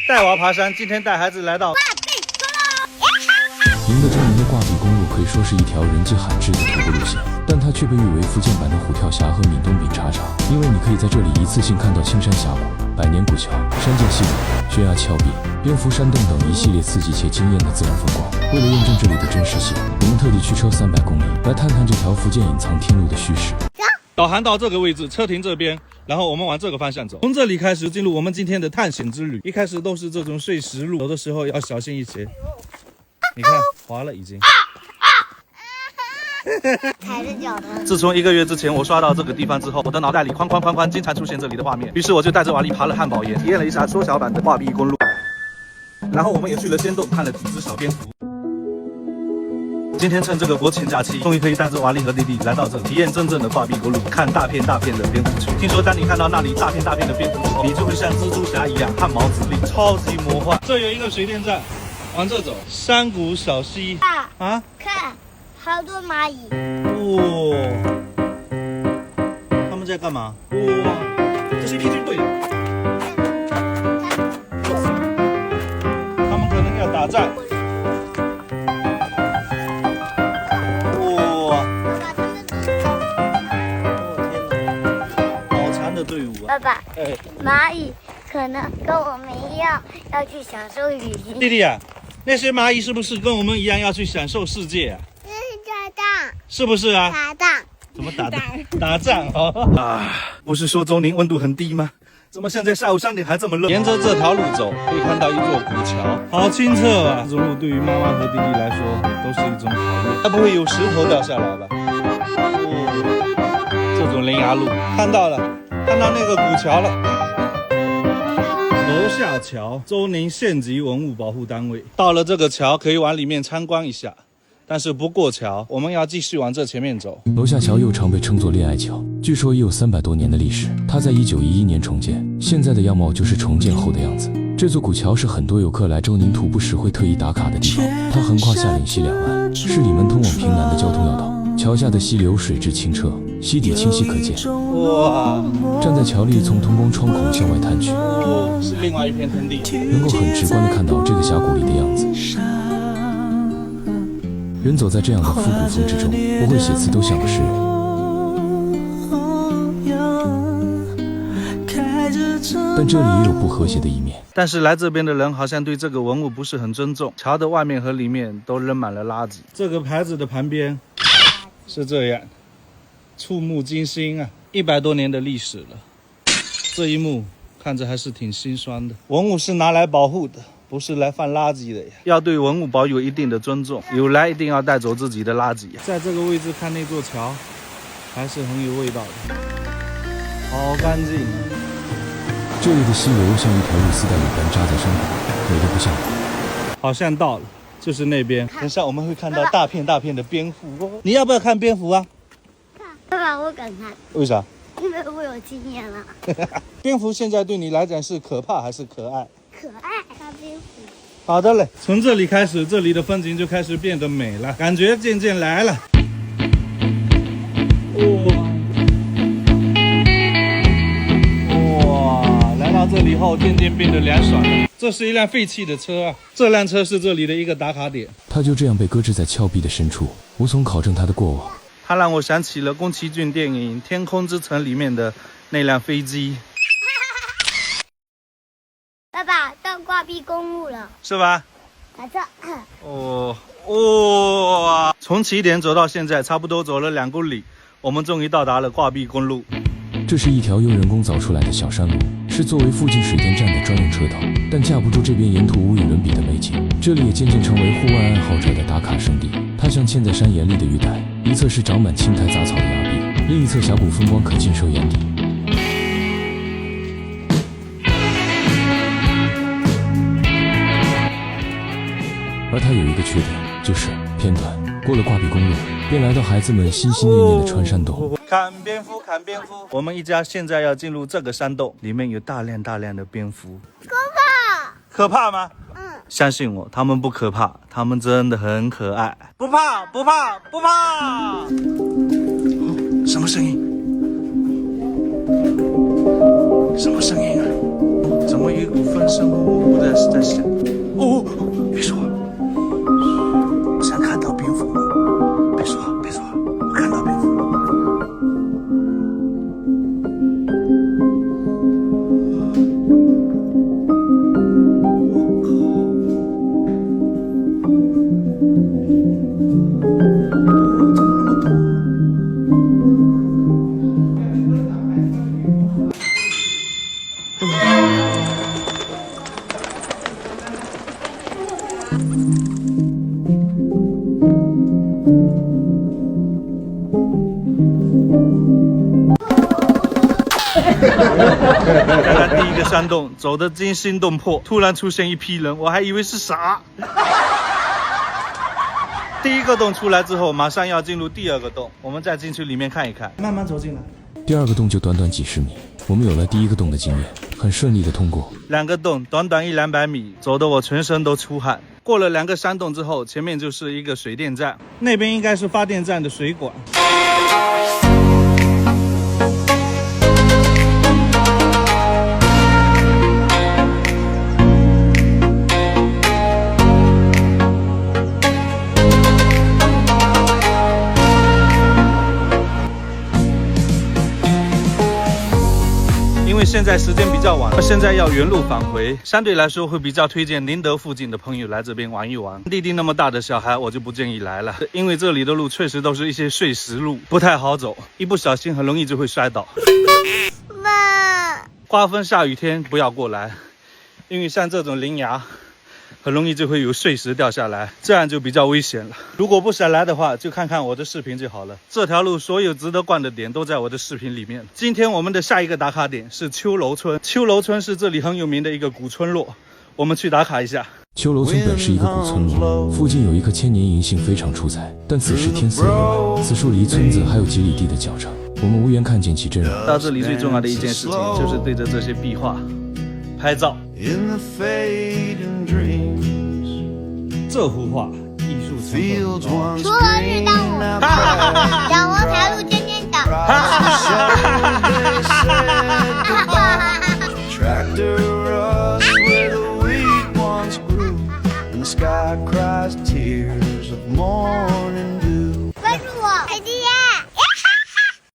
带娃爬山，今天带孩子来到赢得知名的挂壁公路可以说是一条人迹罕至的徒步路线，但它却被誉为福建版的虎跳峡和闽东饼茶厂，因为你可以在这里一次性看到青山峡谷、百年古桥、山涧溪流、悬崖峭壁、蝙蝠山洞等一系列刺激且惊艳的自然风光。为了验证这里的真实性，我们特地驱车300公里来探探这条福建隐藏天路的虚实。导航到这个位置，车停这边，然后我们往这个方向走。从这里开始进入我们今天的探险之旅。一开始都是这种碎石路，有的时候要小心一些。你看，滑了已经。踩着脚的。自从1个月之前我刷到这个地方之后，我的脑袋里哐经常出现这里的画面。于是我就带着瓦力爬了汉堡岩，体验了一下缩小版的挂壁公路。然后我们也去了仙洞，看了几只小蝙蝠。今天趁这个国庆假期，终于可以带着瓦力和弟弟来到这里，体验真正的挂壁公路，看大片的蝙蝠群。听说当你看到那里大片的蝙蝠的时候，你就会像蜘蛛侠一样汗毛直立，超级魔幻。这有一个水电站，往这走，山谷小溪。啊，看，好多蚂蚁。哇，他们在干嘛？哇，这是一批军队的，他们可能要打仗。爸爸，蚂蚁可能跟我们一样要去享受旅行。弟弟啊，那些蚂蚁是不是跟我们一样要去享受世界啊？那是打仗，是不是啊？打仗。怎么打仗哦？啊，不是说周宁温度很低吗？怎么现在下午3点还这么热？沿着这条路走，可以看到一座古桥，好清澈啊！这种路对于妈妈和弟弟来说都是一种考验。它不会有石头掉下来吧？哦，这种悬崖路，看到了。看到那个古桥了，楼下桥，周宁县级文物保护单位。到了这个桥，可以往里面参观一下，但是不过桥，我们要继续往这前面走。楼下桥又常被称作恋爱桥，据说也有300多年的历史。它在1911年重建，现在的样貌就是重建后的样子。这座古桥是很多游客来周宁徒步时会特意打卡的地方，它横跨下岭西两岸，是里门通往平南的交通要道。桥下的溪流水质清澈，溪底清晰可见。哇！站在桥立从通光窗口向外探去，是另外一片天地，能够很直观地看到这个峡谷里的样子。人走在这样的复古风之中，不会写词都像个诗人。但这里也有不和谐的一面。但是来这边的人好像对这个文物不是很尊重，桥的外面和里面都扔满了垃圾。这个牌子的旁边是这样，触目惊心啊！100多年的历史了，这一幕看着还是挺心酸的。文物是拿来保护的，不是来放垃圾的呀。要对文物保有一定的尊重，有来一定要带走自己的垃圾。在这个位置看那座桥，还是很有味道的，好干净。这里的溪流像一条露丝带一般扎在山谷，美得不像话。好像到了，就是那边。等下我们会看到大片的蝙蝠哦。你要不要看蝙蝠啊？爸爸，我敢看。为啥？因为我有经验了。蝙蝠现在对你来讲是可怕还是可爱？可爱，大蝙蝠。好的嘞，从这里开始，这里的风景就开始变得美了，感觉渐渐来了。到这里后，渐渐变得凉爽了。这是一辆废弃的车啊，这辆车是这里的一个打卡点。它就这样被搁置在峭壁的深处，无从考证它的过往。它让我想起了宫崎骏电影《天空之城》里面的那辆飞机。爸爸，到挂壁公路了，是吧？在这。哇！从起点走到现在，差不多走了2公里，我们终于到达了挂壁公路。这是一条由人工凿出来的小山路，是作为附近水电站的专用车道，但架不住这边沿途无与伦比的美景，这里也渐渐成为户外爱好者的打卡圣地。它像嵌在山岩里的玉带，一侧是长满青苔杂草的崖壁，另一侧峡谷风光可尽收眼底。而它有一个缺点，就是偏短。过了挂壁公路，便来到孩子们心心念念的穿山洞。看蝙蝠，看蝙蝠！我们一家现在要进入这个山洞，里面有大量的蝙蝠。可怕！可怕吗？相信我，他们不可怕，他们真的很可爱。不怕，不怕，不怕！什么声音？什么声音啊？怎么有一股风声？在想。哦，别说，我想看到蝙蝠了。别说，我看到蝙蝠了。来到第一个山洞，走得惊心动魄，突然出现一批人，我还以为是傻。第一个洞出来之后，马上要进入第二个洞，我们再进去里面看一看。慢慢走进来。第二个洞就短短几十米，我们有了第一个洞的经验，很顺利的通过。2个洞，短短100-200米，走得我全身都出汗。过了2个山洞之后，前面就是一个水电站，那边应该是发电站的水管。因为现在时间比较晚，现在要原路返回，相对来说会比较推荐宁德附近的朋友来这边玩一玩。弟弟那么大的小孩，我就不建议来了，因为这里的路确实都是一些碎石路，不太好走，一不小心很容易就会摔倒。妈，刮风下雨天不要过来，因为像这种林崖，很容易就会有碎石掉下来，这样就比较危险了。如果不想来的话，就看看我的视频就好了。这条路所有值得逛的点都在我的视频里面。今天我们的下一个打卡点是秋楼村，秋楼村是这里很有名的一个古村落，我们去打卡一下。秋楼村本是一个古村落，附近有一棵千年银杏非常出彩，但此时天色幽暗，此树离村子还有几里地的脚程，我们无缘看见其真容。到这里最重要的一件事情就是对着这些壁画拍照。这幅画艺术成分高，如何知道我？让我踩入尖尖的。Tractor rust where the wheat once grew, and the sky cries tears of mourning.